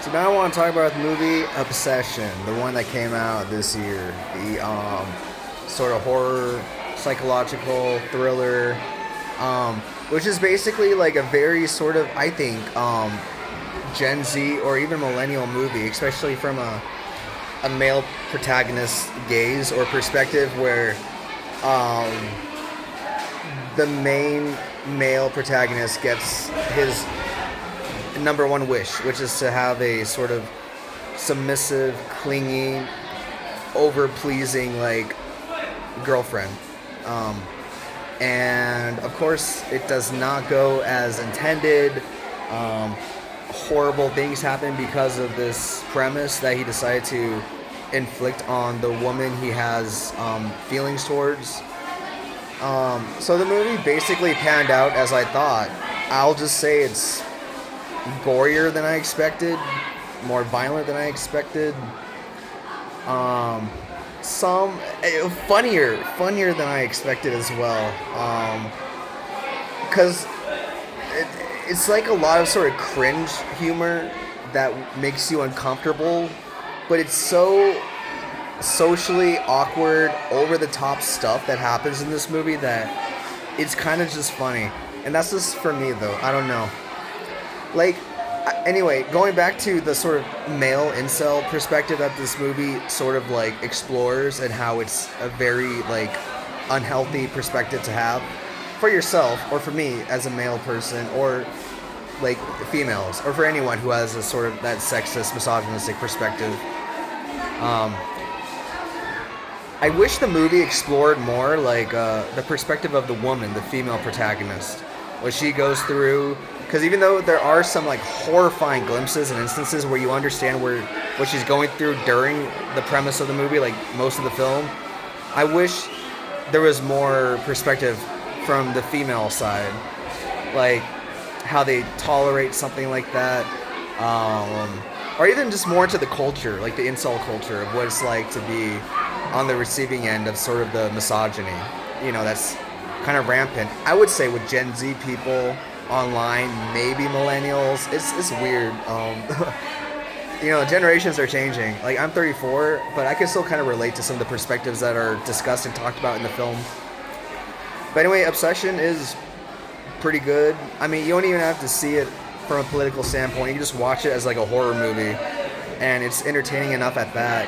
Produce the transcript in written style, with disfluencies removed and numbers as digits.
So now I want to talk about the movie Obsession, the one that came out this year. The sort of horror, psychological thriller, um, which is basically like a very sort of, I think, Gen Z or even millennial movie, especially from a male protagonist gaze or perspective where um, the main male protagonist gets his number one wish, which is to have a sort of submissive, clingy, over pleasing like girlfriend. Um, and of course, it does not go as intended. Um, Horrible things happen because of this premise that he decided to inflict on the woman he has feelings towards. So the movie basically panned out as I thought. I'll just say it's gorier than I expected, more violent than I expected. Um, some funnier than I expected as well. Because it, it's like a lot of sort of cringe humor that makes you uncomfortable, but it's so socially awkward, over the top stuff that happens in this movie that it's kind of just funny. And that's just for me though. I don't know. Like, anyway, going back to the sort of male incel perspective that this movie sort of like explores and how it's a very like unhealthy perspective to have for yourself or for me as a male person or like females or for anyone who has a sort of that sexist misogynistic perspective. um, I wish the movie explored more like the perspective of the woman, the female protagonist, what she goes through. Because even though there are some like horrifying glimpses and instances where you understand what she's going through during the premise of the movie, like most of the film, I wish there was more perspective from the female side, like how they tolerate something like that, or even just more into the culture, like the incel culture of what it's like to be on the receiving end of sort of the misogyny, that's kind of rampant. I would say with Gen Z people online, maybe millennials. It's weird. Generations are changing. Like I'm 34, but I can still kind of relate to some of the perspectives that are discussed and talked about in the film. But anyway, Obsession is pretty good. I mean, you don't even have to see it from a political standpoint. You can just watch it as like a horror movie, and it's entertaining enough at that.